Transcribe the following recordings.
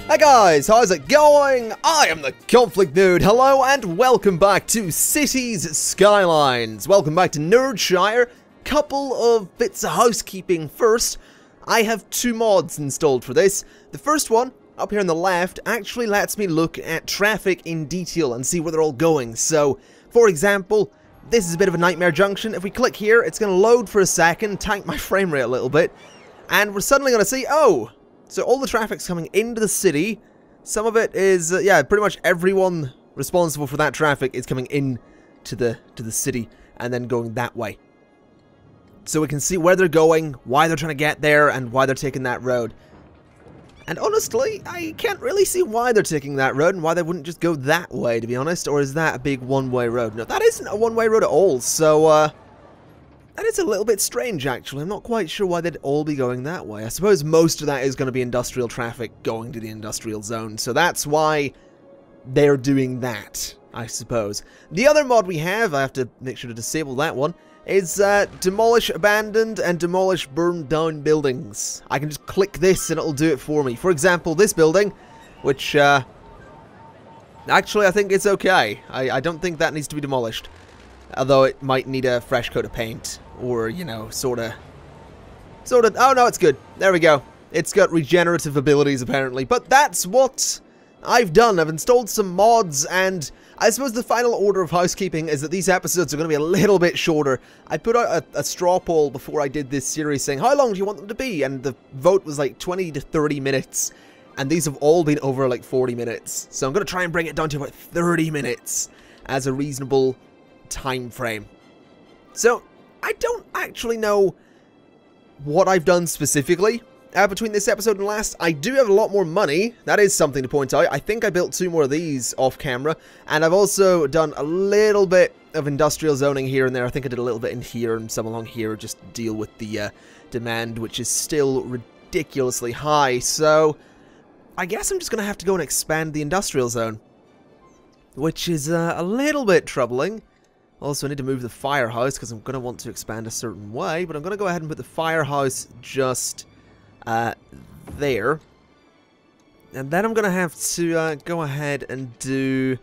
Hey guys, how's it going? I am the ConflictNerd. Hello and welcome back to Cities Skylines. Welcome back to Nerdshire. Couple of bits of housekeeping first. I have two mods installed for this. The first one, up here on the left, actually lets me look at traffic in detail and see where they're all going. So, for example, this is a bit of a nightmare junction. If we click here, it's going to load for a second, tank my frame rate a little bit, and we're suddenly going to see, oh, so all the traffic's coming into the city. Some of it is, yeah, pretty much everyone responsible for that traffic is coming in to the city and then going that way. So we can see where they're going, why they're trying to get there, and why they're taking that road. And honestly, I can't really see why they're taking that road and why they wouldn't just go that way, to be honest. Or is that a big one-way road? No, that isn't a one-way road at all, so, that is a little bit strange, actually. I'm not quite sure why they'd all be going that way. I suppose most of that is going to be industrial traffic going to the industrial zone, so that's why they're doing that, I suppose. The other mod we have, I have to make sure to disable that one, is demolish abandoned and demolish burned down buildings. I can just click this and it'll do it for me. For example, this building, which, actually I think it's okay. I don't think that needs to be demolished. Although it might need a fresh coat of paint. Or, you know, sorta, oh no, it's good. There we go. It's got regenerative abilities, apparently. But that's what I've done. I've installed some mods, and I suppose the final order of housekeeping is that these episodes are going to be a little bit shorter. I put out a straw poll before I did this series saying, how long do you want them to be? And the vote was like 20 to 30 minutes. And these have all been over like 40 minutes. So I'm going to try and bring it down to about 30 minutes as a reasonable time frame. So I don't actually know what I've done specifically between this episode and last. I do have a lot more money. That is something to point out. I think I built 2 more of these off camera, and I've also done a little bit of industrial zoning here and there. I think I did a little bit in here and some along here just to deal with the demand, which is still ridiculously high. So I guess I'm just going to have to go and expand the industrial zone, which is a little bit troubling. Also, I need to move the firehouse because I'm going to want to expand a certain way, but I'm going to go ahead and put the firehouse just there. And then I'm going to have to go ahead and do...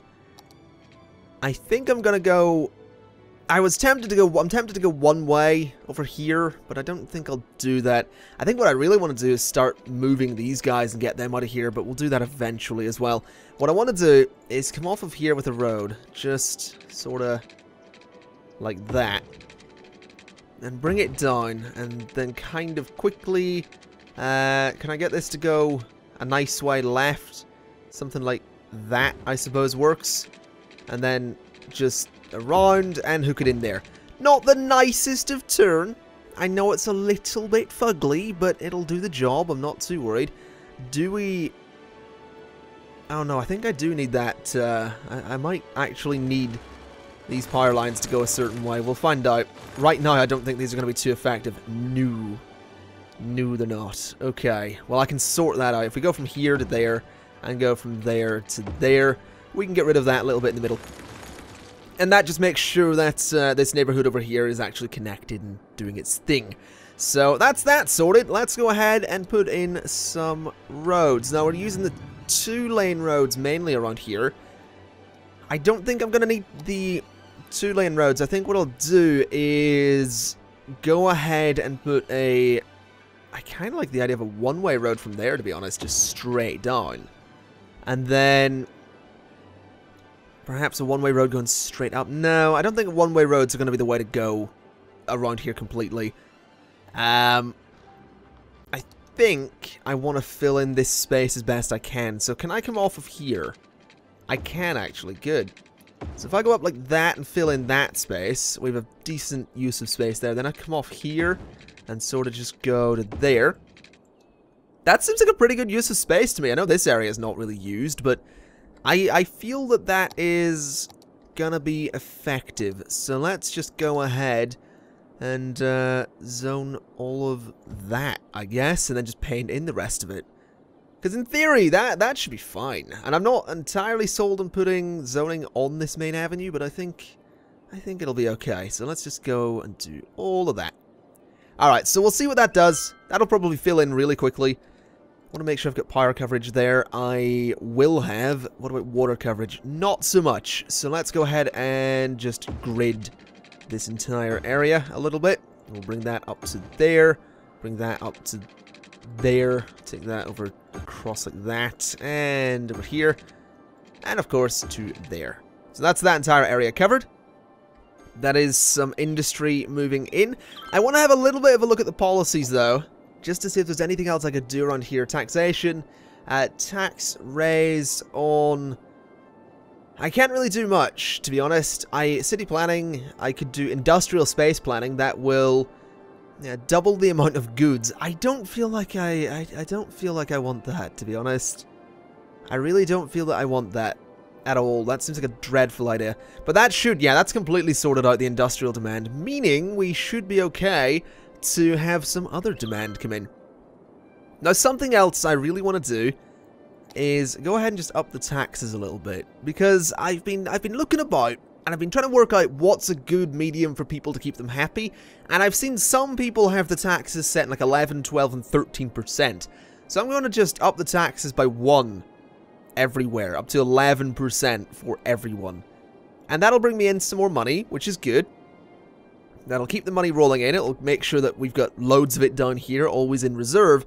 I think I'm going to go... I'm tempted to go one way over here, but I don't think I'll do that. I think what I really want to do is start moving these guys and get them out of here, but we'll do that eventually as well. What I want to do is come off of here with a road, just sort of like that, and bring it down, and then kind of quickly, can I get this to go a nice way left? Something like that, I suppose, works. And then just around and hook it in there. Not the nicest of turn. I know it's a little bit fugly, but it'll do the job. I'm not too worried. Do we... Oh no, I think I do need that. I might actually need these power lines to go a certain way. We'll find out. Right now, I don't think these are going to be too effective. No. No, they're not. Okay. Well, I can sort that out. If we go from here to there, and go from there to there, we can get rid of that little bit in the middle. And that just makes sure that this neighborhood over here is actually connected and doing its thing. So, that's that sorted. Let's go ahead and put in some roads. Now, we're using the 2-lane roads mainly around here. I don't think I'm going to need the 2-lane roads. I think what I'll do is go ahead and put a... I kind of like the idea of a one-way road from there, to be honest, just straight down. And then perhaps a one-way road going straight up. No, I don't think one-way roads are going to be the way to go around here completely. I think I want to fill in this space as best I can. So can I come off of here? I can actually, good. So if I go up like that and fill in that space, we have a decent use of space there. Then I come off here and sort of just go to there. That seems like a pretty good use of space to me. I know this area is not really used, but I feel that that is gonna be effective. So let's just go ahead and zone all of that, I guess, and then just paint in the rest of it. Because in theory, that should be fine. And I'm not entirely sold on putting zoning on this main avenue, but I think it'll be okay. So let's just go and do all of that. Alright, so we'll see what that does. That'll probably fill in really quickly. want to make sure I've got power coverage there. I will have. What about water coverage? Not so much. So let's go ahead and just grid this entire area a little bit. We'll bring that up to there. Bring that up to there. Take that over across like that. And over here. And of course to there. So that's that entire area covered. That is some industry moving in. I want to have a little bit of a look at the policies though, just to see if there's anything else I could do around here. Taxation, tax raise on... I can't really do much, to be honest. City planning, I could do industrial space planning. That will double the amount of goods. I don't feel like I don't feel like I want that, to be honest. I really don't feel that I want that at all. That seems like a dreadful idea. But that should, yeah, that's completely sorted out the industrial demand, meaning we should be okay to have some other demand come in. Now, something else I really want to do is go ahead and just up the taxes a little bit, because I've been looking about and I've been trying to work out what's a good medium for people to keep them happy, and I've seen some people have the taxes set in like 11, 12, and 13%. So I'm going to just up the taxes by 1 everywhere, up to 11% for everyone. And that'll bring me in some more money, which is good. That'll keep the money rolling in. It'll make sure that we've got loads of it down here, always in reserve.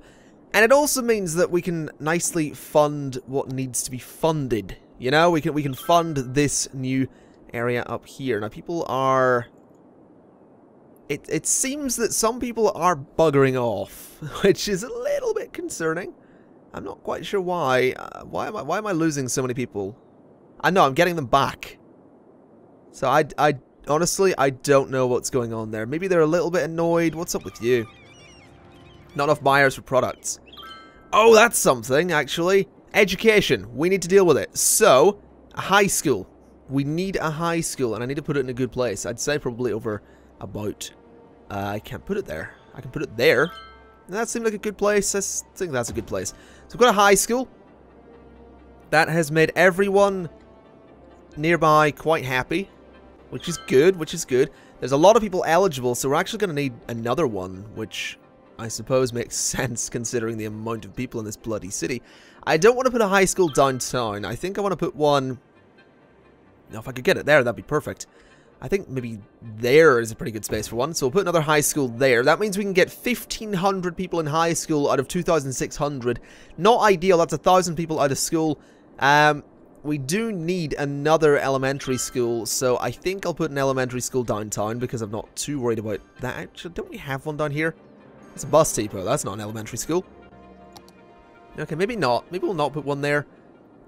And it also means that we can nicely fund what needs to be funded. You know, we can fund this new area up here. Now, people are... It seems that some people are buggering off, which is a little bit concerning. I'm not quite sure why. Why am I losing so many people? I know, I'm getting them back. So I honestly, I don't know what's going on there. Maybe they're a little bit annoyed. What's up with you? Not enough buyers for products. Oh, that's something, actually. Education. We need to deal with it. So, a high school. We need a high school, and I need to put it in a good place. I'd say probably over about... I can't put it there. I can put it there. That seemed like a good place. I think that's a good place. So we've got a high school. That has made everyone nearby quite happy, which is good, There's a lot of people eligible, so we're actually going to need another one, which I suppose makes sense considering the amount of people in this bloody city. I don't want to put a high school downtown. I think I want to put one... Now, if I could get it there, that'd be perfect. I think maybe there is a pretty good space for one, so we'll put another high school there. That means we can get 1,500 people in high school out of 2,600. Not ideal, that's 1,000 people out of school. We do need another elementary school, so I think I'll put an elementary school downtown because I'm not too worried about that. Actually, don't we have one down here? It's a bus depot, that's not an elementary school. Okay, maybe not. Maybe we'll not put one there.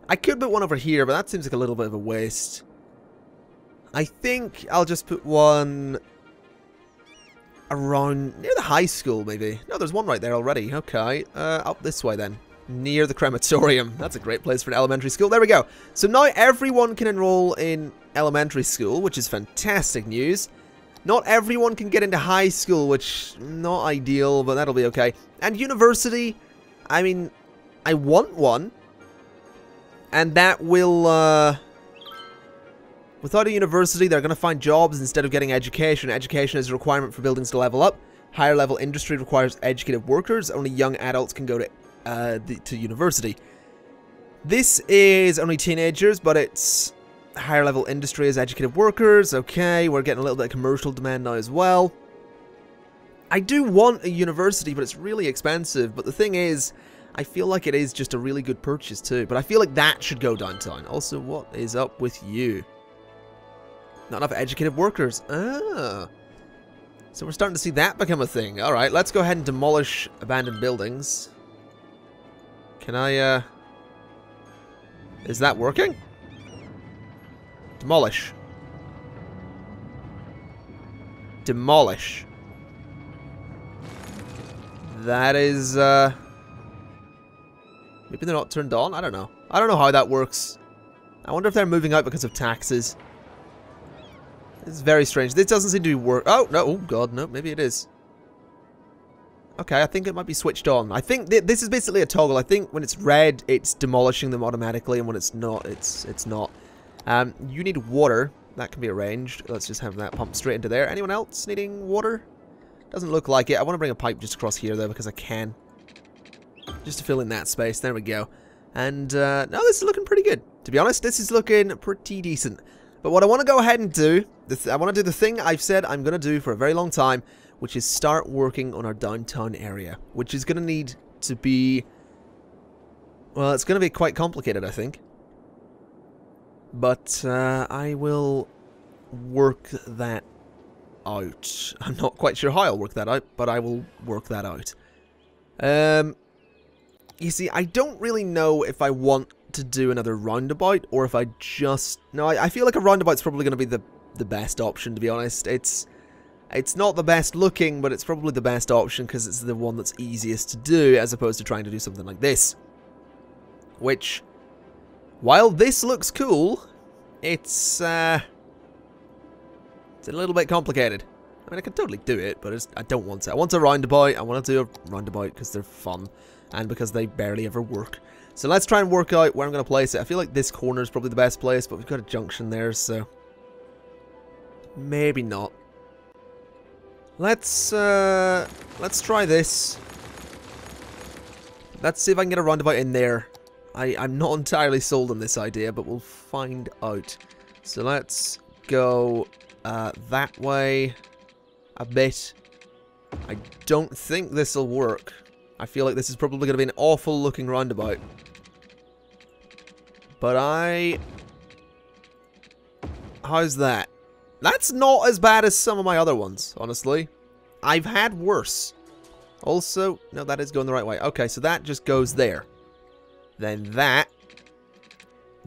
I could put one over here, but that seems like a little bit of a waste. I think I'll just put one around near the high school, maybe. No, there's one right there already. Okay, up this way then. Near the crematorium. That's a great place for an elementary school. There we go. So now everyone can enroll in elementary school, which is fantastic news. Not everyone can get into high school, which not ideal, but that'll be okay. And university, I mean, I want one. And that will, without a university, they're going to find jobs instead of getting education. Education is a requirement for buildings to level up. Higher level industry requires educated workers. Only young adults can go to university. This is only teenagers, but it's higher level industry as educated workers. Okay, we're getting a little bit of commercial demand now as well. I do want a university, but it's really expensive. But the thing is, I feel like it is just a really good purchase too. But I feel like that should go downtown. Also, what is up with you? Not enough educated workers. Ah. So we're starting to see that become a thing. Alright, let's go ahead and demolish abandoned buildings. Can I, is that working? Demolish. Demolish. That is, maybe they're not turned on? I don't know. I don't know how that works. I wonder if they're moving out because of taxes. It's very strange. This doesn't seem to be work. Oh, no. Oh, God. No, maybe it is. Okay, I think it might be switched on. I think this is basically a toggle. I think when it's red, it's demolishing them automatically, and when it's not, it's not. You need water. That can be arranged. Let's just have that pumped straight into there. Anyone else needing water? Doesn't look like it. I want to bring a pipe just across here, though, because I can. just to fill in that space. There we go. And, no, this is looking pretty good. To be honest, this is looking pretty decent. But what I want to go ahead and do, I want to do the thing I've said I'm going to do for a very long time, which is start working on our downtown area, which is going to need to be, well, it's going to be quite complicated, I think. But I will work that out. I'm not quite sure how I'll work that out, but I will work that out. You see, I don't really know if I want to do another roundabout, or if I just... No, I feel like a roundabout's probably going to be the best option, to be honest. It's not the best looking, but it's probably the best option, because it's the one that's easiest to do, as opposed to trying to do something like this. Which, while this looks cool, it's a little bit complicated. I mean, I can totally do it, but I don't want to. I want a roundabout. I want to do a roundabout because they're fun, and because they barely ever work. So let's try and work out where I'm going to place it. I feel like this corner is probably the best place, but we've got a junction there, so maybe not. Let's try this. Let's see if I can get a roundabout in there. I'm not entirely sold on this idea, but we'll find out. So let's go that way a bit. I don't think this will work. I feel like this is probably going to be an awful looking roundabout. But how's that? That's not as bad as some of my other ones, honestly. I've had worse. Also, no, that is going the right way. Okay, so that just goes there. Then that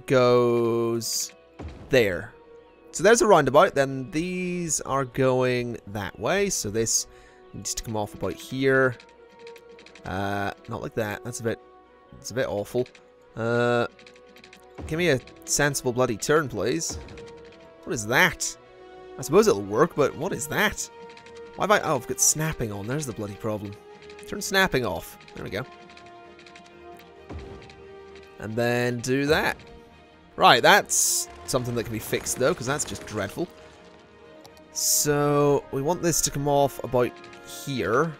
goes there. So there's a roundabout. Then these are going that way. So this needs to come off about here. Not like that. It's a bit awful. Give me a sensible bloody turn, please. What is that? I suppose it'll work, but what is that? Why have I... Oh, I've got snapping on. There's the bloody problem. Turn snapping off. There we go. And then do that. Right, that's something that can be fixed, though, because that's just dreadful. So, we want this to come off about here.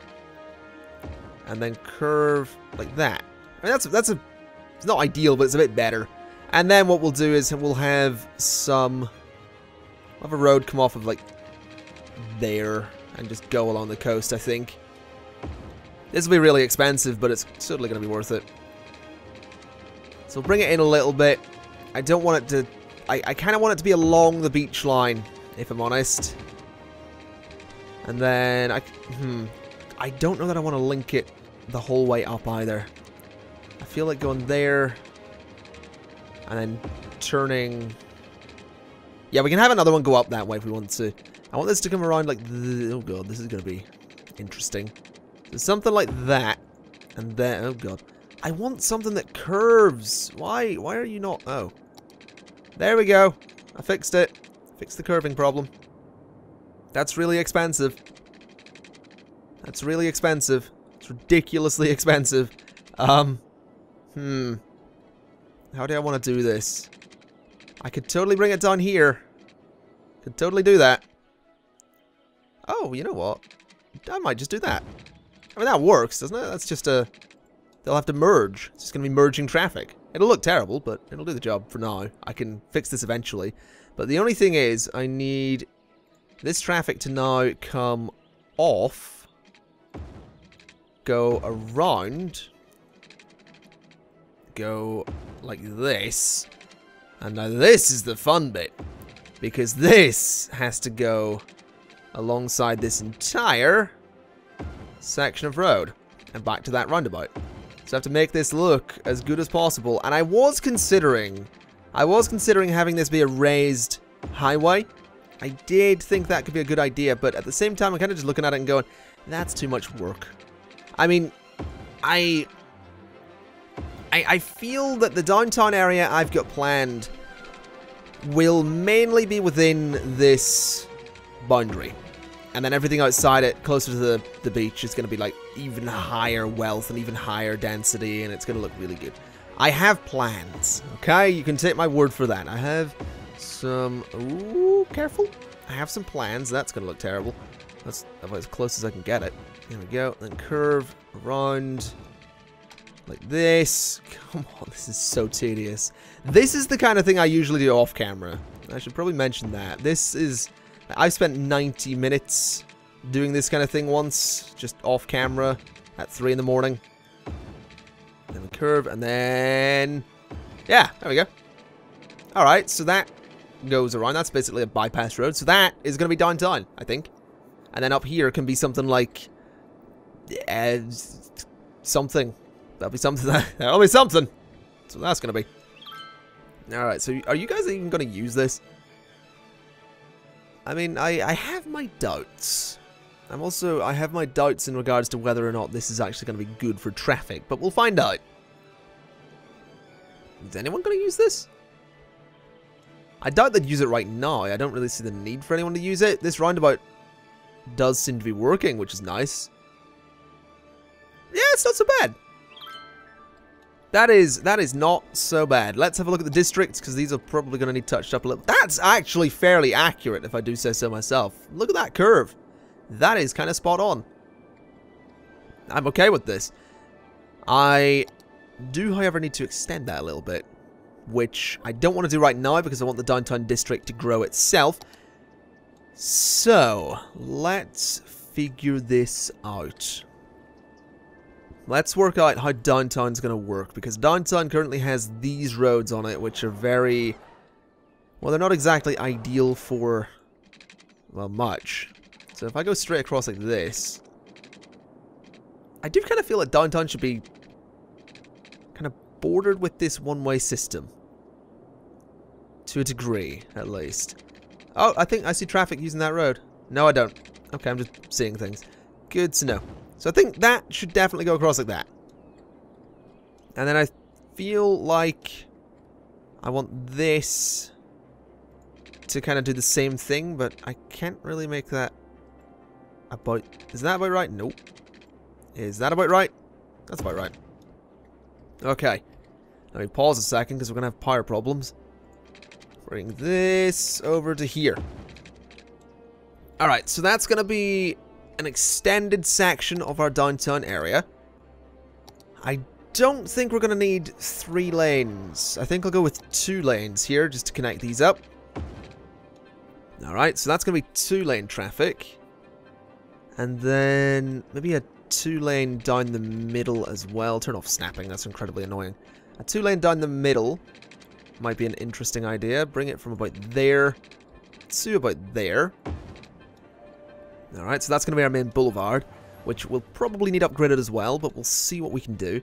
And then curve like that. I mean, it's not ideal, but it's a bit better. And then what we'll do is we'll have a road come off of, like, there. And just go along the coast, I think. This will be really expensive, but it's certainly going to be worth it. So we'll bring it in a little bit. I don't want it to... I kind of want it to be along the beach line, if I'm honest. And then I don't know that I want to link it the whole way up either. I feel like going there and then turning... Yeah, we can have another one go up that way if we want to. I want this to come around like... Oh god, this is going to be interesting. So something like that. And then... Oh god. I want something that curves. Why are you not... Oh. There we go. I fixed it. Fixed the curving problem. That's really expensive. That's really expensive. It's ridiculously expensive. How do I want to do this? I could totally bring it down here. Could totally do that. Oh, you know what? I might just do that. I mean, that works, doesn't it? That's just a... They'll have to merge. It's just going to be merging traffic. It'll look terrible, but it'll do the job for now. I can fix this eventually. But the only thing is, I need this traffic to now come off, go around, go like this. And now this is the fun bit, because this has to go alongside this entire section of road and back to that roundabout. So I have to make this look as good as possible. And I was considering having this be a raised highway. I did think that could be a good idea, but at the same time, I'm kind of just looking at it and going, that's too much work. I mean, I feel that the downtown area I've got planned will mainly be within this boundary. And then everything outside it, closer to the beach, is going to be like even higher wealth and even higher density, and it's going to look really good. I have plans, okay? You can take my word for that. I have some... Ooh, careful. I have some plans. That's going to look terrible. That's about as close as I can get it. There we go. Then curve around like this. Come on, this is so tedious. This is the kind of thing I usually do off camera. I should probably mention that. This is... I've spent 90 minutes doing this kind of thing once, just off camera at 3 in the morning. Then we curve, and then... Yeah, there we go. Alright, so that goes around. That's basically a bypass road. So that is going to be downtown, I think. And then up here can be something like... something. That'll be something. That'll be something. That's what that's going to be. Alright, so are you guys even going to use this? I mean, I have my doubts. I have my doubts in regards to whether or not this is actually going to be good for traffic, but we'll find out. Is anyone going to use this? I doubt they'd use it right now. I don't really see the need for anyone to use it. This roundabout does seem to be working, which is nice. Yeah, it's not so bad. That is not so bad. Let's have a look at the districts, because these are probably going to need touched up a little. That's actually fairly accurate, if I do say so myself. Look at that curve. That is kind of spot on. I'm okay with this. I do, however, need to extend that a little bit, which I don't want to do right now because I want the downtown district to grow itself. So, let's figure this out. Let's work out how downtown's going to work, because downtown currently has these roads on it, which are very... Well, they're not exactly ideal for, well, much. So if I go straight across like this, I do kind of feel like downtown should be kind of bordered with this one-way system. To a degree, at least. Oh, I think I see traffic using that road. No, I don't. Okay, I'm just seeing things. Good to know. So I think that should definitely go across like that. And then I feel like I want this to kind of do the same thing, but I can't really make that about... Is that about right? Nope. Is that about right? That's about right. Okay. Let me pause a second because we're going to have power problems. Bring this over to here. Alright, so that's going to be an extended section of our downtown area. I don't think we're going to need 3 lanes. I think I'll go with 2 lanes here just to connect these up. Alright, so that's going to be 2-lane traffic. And then maybe a 2-lane down the middle as well. Turn off snapping, that's incredibly annoying. A 2-lane down the middle might be an interesting idea. Bring it from about there to about there. Alright, so that's going to be our main boulevard, which will probably need upgraded as well, but we'll see what we can do.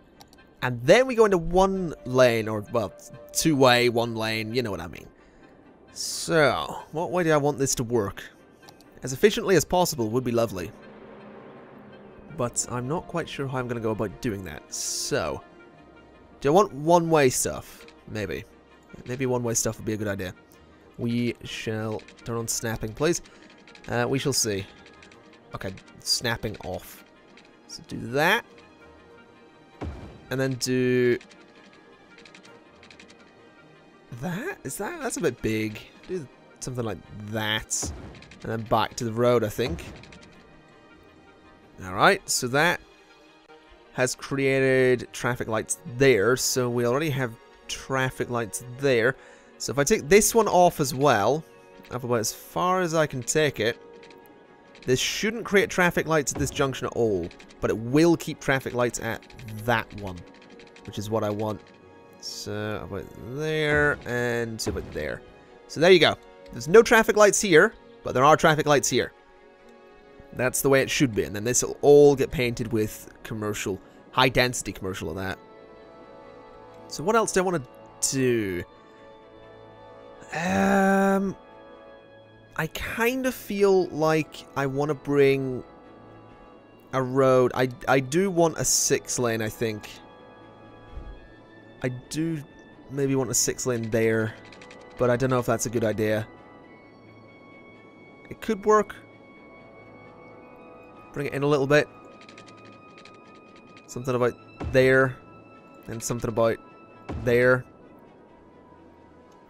And then we go into 1 lane, or, well, 2-way, 1 lane, you know what I mean. So, what way do I want this to work? As efficiently as possible would be lovely. But I'm not quite sure how I'm going to go about doing that. So, do I want one-way stuff? Maybe. Maybe one-way stuff would be a good idea. We shall turn on snapping, please. We shall see. Okay, snapping off. So do that. And then do... that? That's a bit big. Do something like that. And then back to the road, I think. Alright, so that has created traffic lights there. So we already have traffic lights there. So if I take this one off as well, up about as far as I can take it, this shouldn't create traffic lights at this junction at all, but it will keep traffic lights at that one, which is what I want. So about there and to about there. So there you go. There's no traffic lights here, but there are traffic lights here. That's the way it should be, and then this will all get painted with commercial, high density commercial of that. So what else do I want to do? I kind of feel like I want to bring a road. I do want a 6-lane, I think. I do maybe want a 6-lane there, but I don't know if that's a good idea. It could work. Bring it in a little bit. Something about there, and something about there.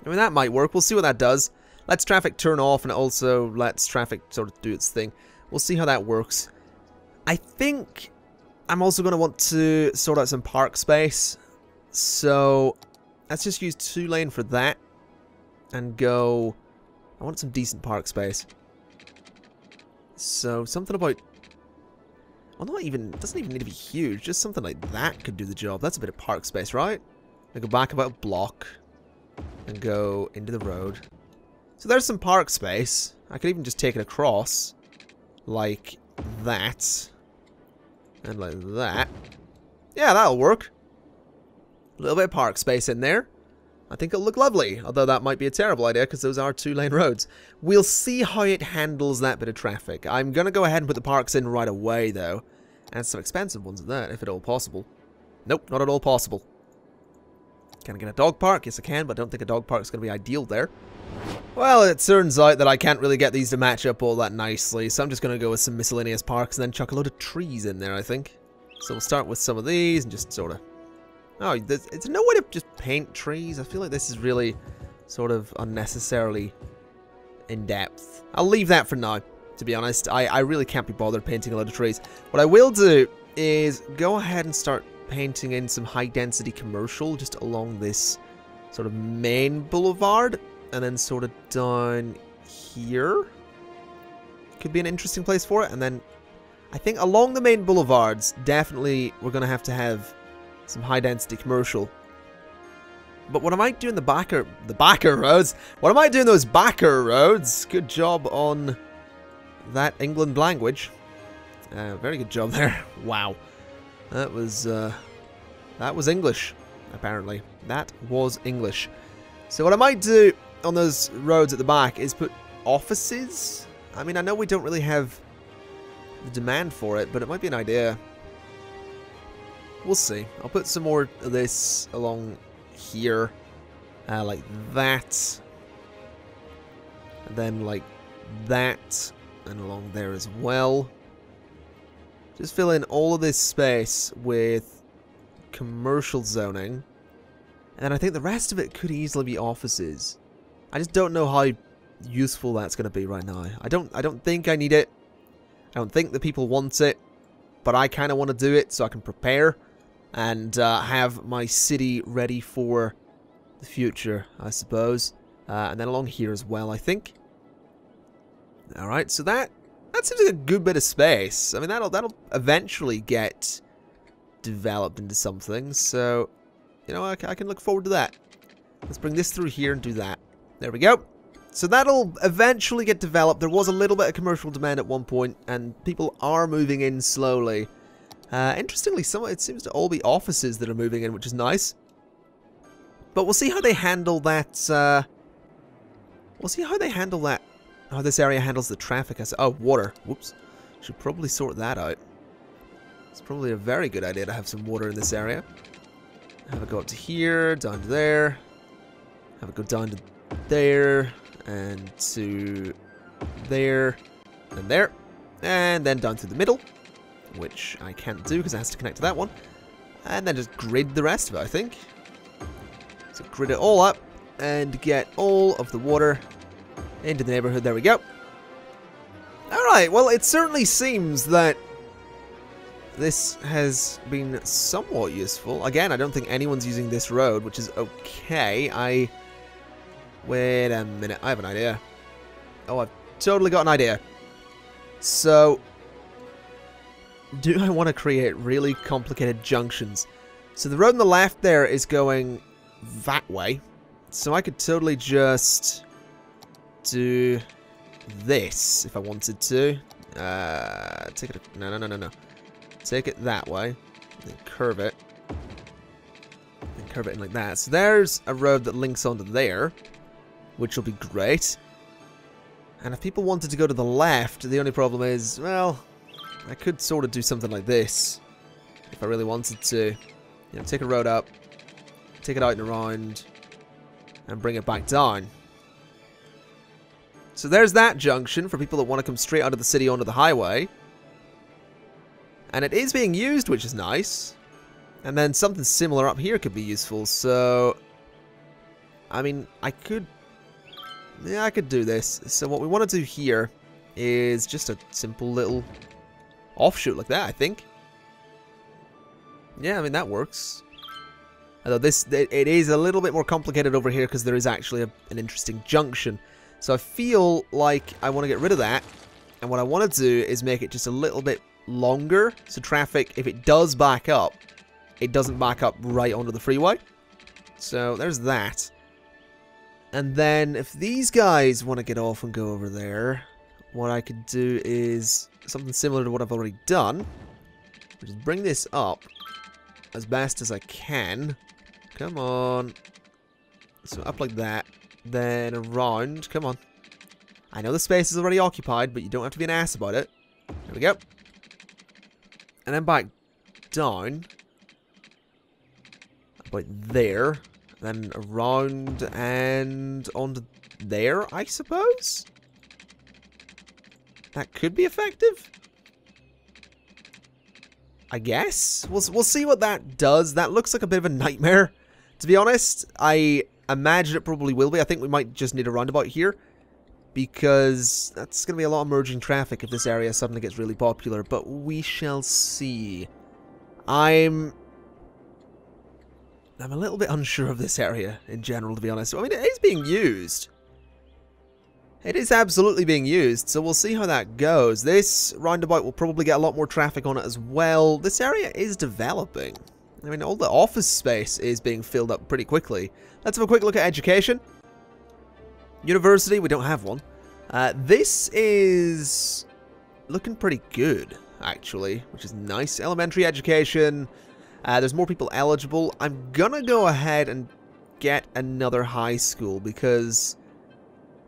I mean, that might work. We'll see what that does. Let's traffic turn off, and it also lets traffic sort of do its thing. We'll see how that works. I think I'm also going to want to sort out some park space. So let's just use 2-lane for that. And go... I want some decent park space. So something about... Well, not even... It doesn't even need to be huge. Just something like that could do the job. That's a bit of park space, right? I go back about a block. And go into the road. So there's some park space. I could even just take it across. Like that. And like that. Yeah, that'll work. A little bit of park space in there. I think it'll look lovely. Although that might be a terrible idea because those are 2-lane roads. We'll see how it handles that bit of traffic. I'm going to go ahead and put the parks in right away though. And some expensive ones at that, if at all possible. Nope, not at all possible. Can I get a dog park? Yes I can, but I don't think a dog park is going to be ideal there. Well, it turns out that I can't really get these to match up all that nicely, so I'm just going to go with some miscellaneous parks and then chuck a load of trees in there, I think. So we'll start with some of these and just sort of... Oh, it's no way to just paint trees. I feel like this is really sort of unnecessarily in-depth. I'll leave that for now, to be honest. I really can't be bothered painting a load of trees. What I will do is go ahead and start painting in some high-density commercial just along this sort of main boulevard. And then sort of down here. Could be an interesting place for it. And then I think along the main boulevards, definitely we're going to have some high-density commercial. But what I might do in the backer roads, what I might do in those backer roads, good job on that England language. Very good job there. Wow. That was English, apparently. That was English. So what I might do on those roads at the back is put offices. I mean, I know we don't really have the demand for it, but it might be an idea. We'll see. I'll put some more of this along here, like that, and then like that, and along there as well. Just fill in all of this space with commercial zoning, and then I think the rest of it could easily be offices. I just don't know how useful that's going to be right now. I don't think I need it. I don't think the people want it, but I kind of want to do it so I can prepare and have my city ready for the future, I suppose. And then along here as well, I think. All right, so that seems like a good bit of space. I mean, that'll eventually get developed into something. So, you know, I can look forward to that. Let's bring this through here and do that. There we go. So that'll eventually get developed. There was a little bit of commercial demand at one point, and people are moving in slowly. Interestingly, it seems to all be offices that are moving in, which is nice. But we'll see how they handle that. We'll see how they handle that. How this area handles the traffic. Oh, water. Whoops. Should probably sort that out. It's probably a very good idea to have some water in this area. Have it go up to here, down to there. Have it go down to there, and to there, and there, and then down through the middle, which I can't do because it has to connect to that one, and then just grid the rest of it, I think. So grid it all up, and get all of the water into the neighborhood. There we go. Alright, well, it certainly seems that this has been somewhat useful. Again, I don't think anyone's using this road, which is okay. Wait a minute, I have an idea. Oh, I've totally got an idea. So, do I want to create really complicated junctions? So the road on the left there is going that way. So I could totally just do this if I wanted to. Take it. No. Take it that way. Then curve it. Then curve it in like that. So there's a road that links onto there, which will be great. And if people wanted to go to the left, the only problem is, well, I could sort of do something like this if I really wanted to. You know, take a road up, take it out and around, and bring it back down. So there's that junction for people that want to come straight out of the city onto the highway. And it is being used, which is nice. And then something similar up here could be useful, so... I mean, I could do this. So what we want to do here is just a simple little offshoot like that, I think. Yeah, I mean, that works. Although it is a little bit more complicated over here because there is actually an interesting junction. So I feel like I want to get rid of that. And what I want to do is make it just a little bit longer. So traffic, if it does back up, it doesn't back up right onto the freeway. So there's that. And then if these guys want to get off and go over there, what I could do is something similar to what I've already done. Which is bring this up as best as I can. Come on. So up like that. Then around. Come on. I know the space is already occupied, but you don't have to be an ass about it. There we go. And then back down. About there. Then around and onto there, I suppose? That could be effective? I guess? We'll see what that does. That looks like a bit of a nightmare. To be honest, I imagine it probably will be. I think we might just need a roundabout here. Because that's going to be a lot of merging traffic if this area suddenly gets really popular. But we shall see. I'm a little bit unsure of this area in general, to be honest. I mean, it is being used. It is absolutely being used, so we'll see how that goes. This roundabout will probably get a lot more traffic on it as well. This area is developing. I mean, all the office space is being filled up pretty quickly. Let's have a quick look at education. University, we don't have one. This is looking pretty good, actually, which is nice. Elementary education. There's more people eligible. I'm gonna go ahead and get another high school because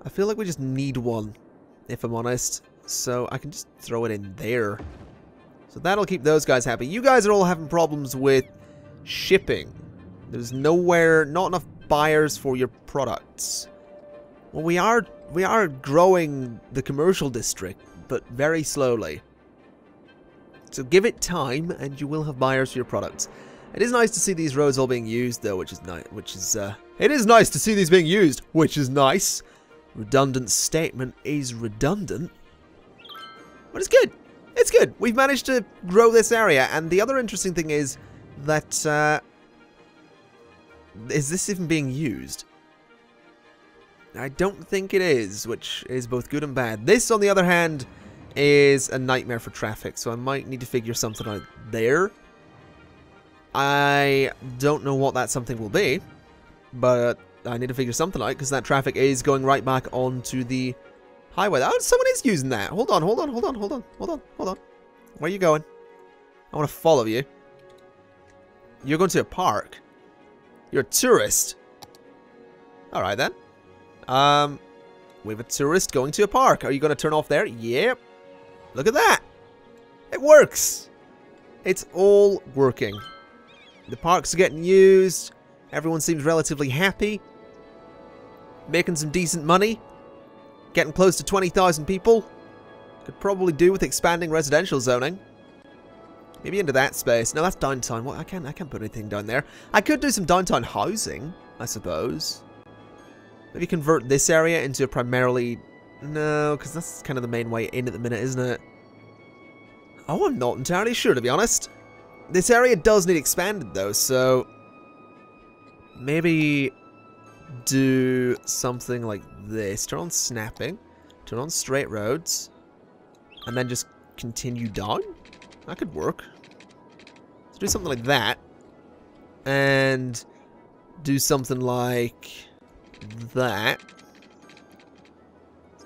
I feel like we just need one, if I'm honest. So I can just throw it in there. So that'll keep those guys happy. You guys are all having problems with shipping. There's nowhere, not enough buyers for your products. Well, we are growing the commercial district, but very slowly. So give it time, and you will have buyers for your products. It is nice to see these roads all being used, though, which is nice. It is nice to see these being used, which is nice. Redundant statement is redundant, but it's good. It's good. We've managed to grow this area, and the other interesting thing is that is this even being used? I don't think it is, which is both good and bad. This, on the other hand, is a nightmare for traffic, so I might need to figure something out there. I don't know what that something will be, but I need to figure something out because that traffic is going right back onto the highway. Oh, someone is using that. Hold on. Where are you going? I want to follow you. You're going to a park. You're a tourist. Alright then. We have a tourist going to a park. Are you going to turn off there? Yep. Look at that. It works. It's all working. The parks are getting used. Everyone seems relatively happy. Making some decent money. Getting close to 20,000 people. Could probably do with expanding residential zoning. Maybe into that space. No, that's downtown. What? I can't put anything down there. I could do some downtown housing, I suppose. Maybe convert this area into a primarily... No, because that's kind of the main way in at the minute, isn't it? Oh, I'm not entirely sure, to be honest. This area does need expanded, though, so... Maybe do something like this. Turn on snapping. Turn on straight roads. And then just continue down? That could work. So do something like that. And do something like that.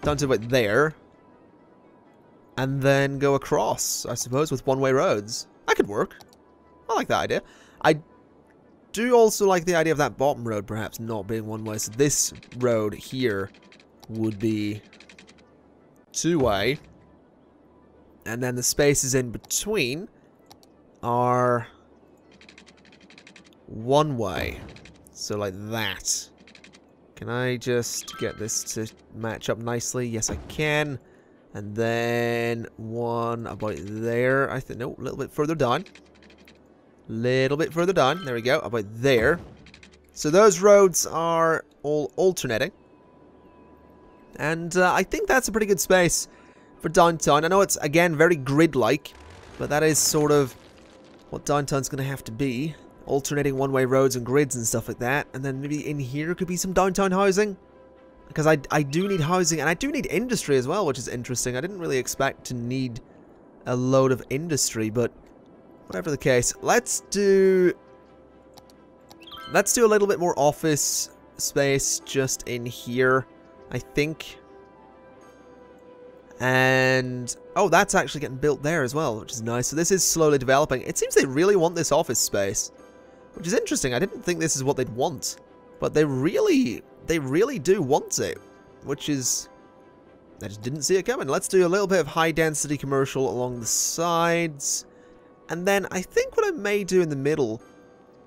Down to about there. And then go across, I suppose, with one-way roads. That could work. I like that idea. I do also like the idea of that bottom road perhaps not being one-way. So this road here would be two-way. And then the spaces in between are one-way. So like that. Can I just get this to match up nicely? Yes, I can. And then one about there. I think, no, a little bit further down. Little bit further down. There we go. About there. So those roads are all alternating. And I think that's a pretty good space for downtown. I know it's, again, very grid-like. But that is sort of what downtown's going to have to be. Alternating one-way roads and grids and stuff like that. And then maybe in here could be some downtown housing. Because I do need housing, and I do need industry as well, which is interesting. I didn't really expect to need a load of industry, but whatever the case. Let's do a little bit more office space just in here, I think. And oh, that's actually getting built there as well, which is nice. So this is slowly developing. It seems they really want this office space, which is interesting. I didn't think this is what they'd want, but they really do want it, which is, I just didn't see it coming. Let's do a little bit of high density commercial along the sides, and then I think what I may do in the middle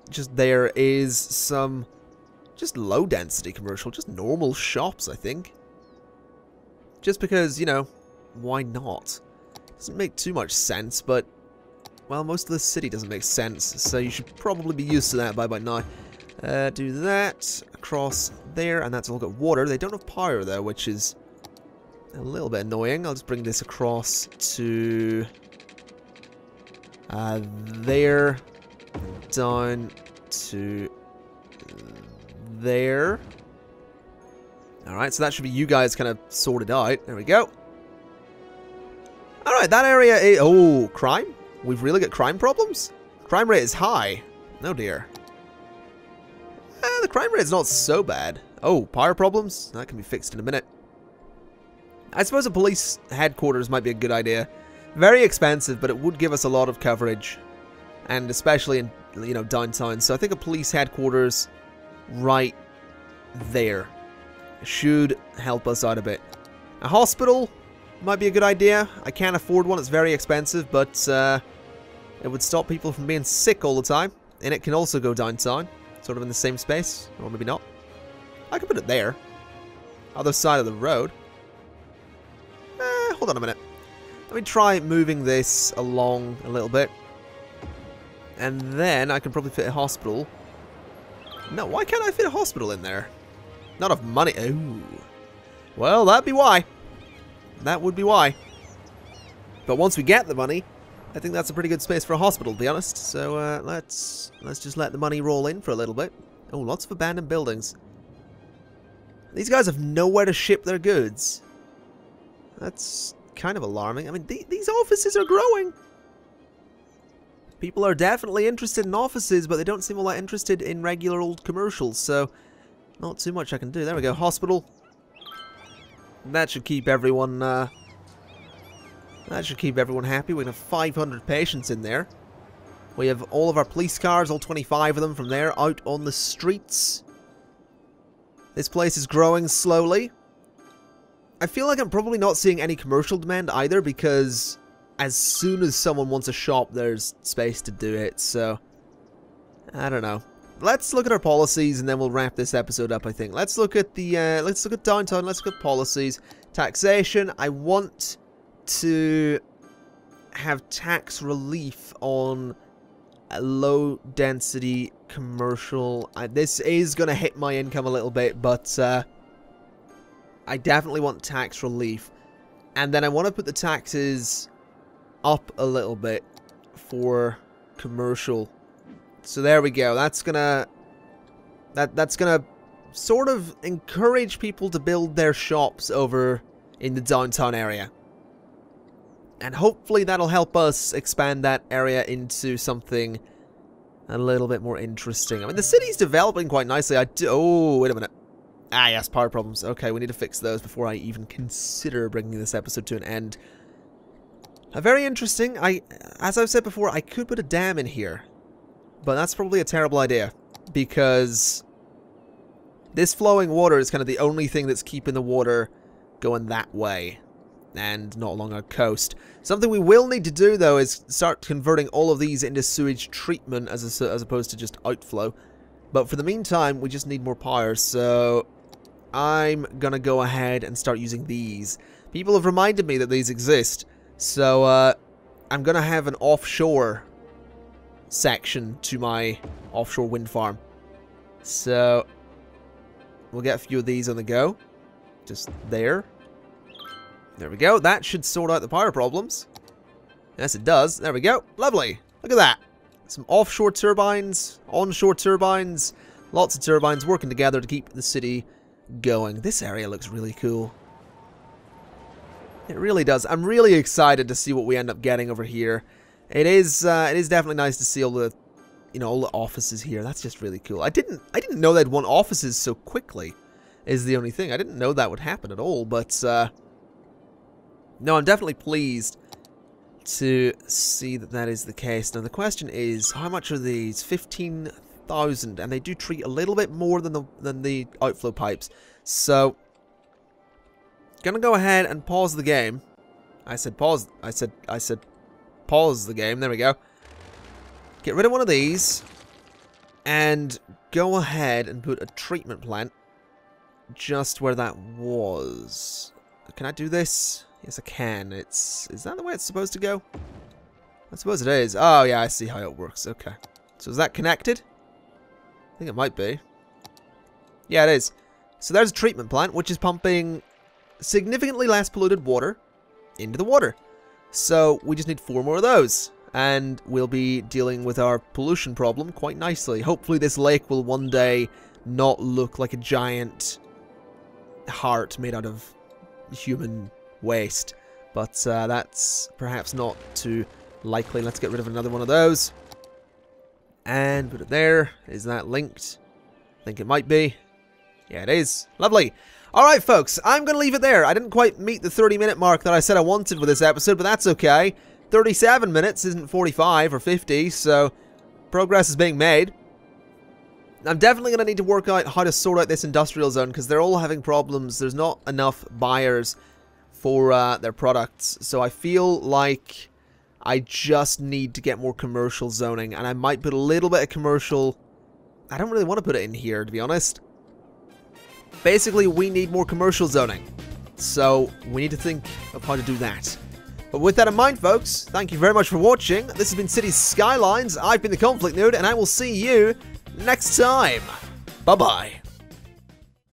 just there is some just low density commercial, just normal shops, I think. Just because, you know, why not? Doesn't make too much sense, but, well, most of the city doesn't make sense, so you should probably be used to that by now. Do that across there, and that's all got water. They don't have power, though, which is a little bit annoying. I'll just bring this across to there, down to there. Alright, so that should be you guys kind of sorted out. There we go. Alright, that area is... Oh, crime? We've really got crime problems? Crime rate is high. Oh dear. The crime rate is not so bad. Oh, power problems? That can be fixed in a minute. I suppose a police headquarters might be a good idea. Very expensive, but it would give us a lot of coverage. And especially in, you know, downtown. So I think a police headquarters right there should help us out a bit. A hospital might be a good idea. I can't afford one, it's very expensive, but it would stop people from being sick all the time. And it can also go downtown, sort of in the same space, or maybe not. I could put it there. Other side of the road. Hold on a minute. Let me try moving this along a little bit. And then I can probably fit a hospital. No, why can't I fit a hospital in there? Not enough money. Ooh. Well, that'd be why. That would be why. But once we get the money, I think that's a pretty good space for a hospital, to be honest. So let's just let the money roll in for a little bit. Oh, lots of abandoned buildings. These guys have nowhere to ship their goods. That's kind of alarming. I mean, these offices are growing. People are definitely interested in offices, but they don't seem all that interested in regular old commercials, so not too much I can do. There we go, hospital. That should keep everyone happy. We can have 500 patients in there. We have all of our police cars, all 25 of them from there, out on the streets. This place is growing slowly. I feel like I'm probably not seeing any commercial demand either, because as soon as someone wants a shop, there's space to do it, so I don't know. Let's look at our policies and then we'll wrap this episode up, I think. Let's look at the let's look at downtown, let's look at policies. Taxation, I want to have tax relief on a low density commercial. This is going to hit my income a little bit, but I definitely want tax relief. And then I want to put the taxes up a little bit for commercial. So there we go. That's gonna sort of encourage people to build their shops over in the downtown area. And hopefully that'll help us expand that area into something a little bit more interesting. I mean, the city's developing quite nicely. Oh, wait a minute. Ah, yes, power problems. Okay, we need to fix those before I even consider bringing this episode to an end. Very interesting. As I've said before, I could put a dam in here. But that's probably a terrible idea. Because this flowing water is kind of the only thing that's keeping the water going that way. And not along our coast. Something we will need to do, though, is start converting all of these into sewage treatment as opposed to just outflow. But for the meantime, we just need more power. So I'm going to go ahead and start using these. People have reminded me that these exist. So I'm going to have an offshore section to my offshore wind farm. So we'll get a few of these on the go. Just there. There we go. That should sort out the power problems. Yes, it does. There we go. Lovely. Look at that. some offshore turbines, onshore turbines, lots of turbines working together to keep the city going. This area looks really cool. It really does. I'm really excited to see what we end up getting over here. It is definitely nice to see all the, all the offices here. That's just really cool. I didn't know they'd want offices so quickly, is the only thing. I didn't know that would happen at all, but no, I'm definitely pleased to see that that is the case. Now the question is, how much are these? 15,000, and they do treat a little bit more than the outflow pipes. So gonna go ahead and pause the game. I said pause. I said pause the game. There we go. Get rid of one of these and go ahead and put a treatment plant just where that was. Can I do this? Yes, I can. Is that the way it's supposed to go? I suppose it is. Oh, yeah, I see how it works. Okay. So is that connected? I think it might be. Yeah, it is. So there's a treatment plant, which is pumping significantly less polluted water into the water. So we just need 4 more of those, and we'll be dealing with our pollution problem quite nicely. Hopefully this lake will one day not look like a giant heart made out of human waste, but that's perhaps not too likely. Let's get rid of another one of those and put it there. Is that linked? I think it might be. Yeah, it is. Lovely. Alright, folks, I'm going to leave it there. I didn't quite meet the 30-minute mark that I said I wanted with this episode, but that's okay. 37 minutes isn't 45 or 50, so progress is being made. I'm definitely going to need to work out how to sort out this industrial zone, because they're all having problems. There's not enough buyers for their products, so I feel like I just need to get more commercial zoning, and I might put a little bit of commercial. I don't really want to put it in here, to be honest. Basically, we need more commercial zoning, so we need to think of how to do that. But with that in mind, folks, thank you very much for watching. This has been Cities Skylines. I've been the ConflictNerd, and I will see you next time. Bye-bye.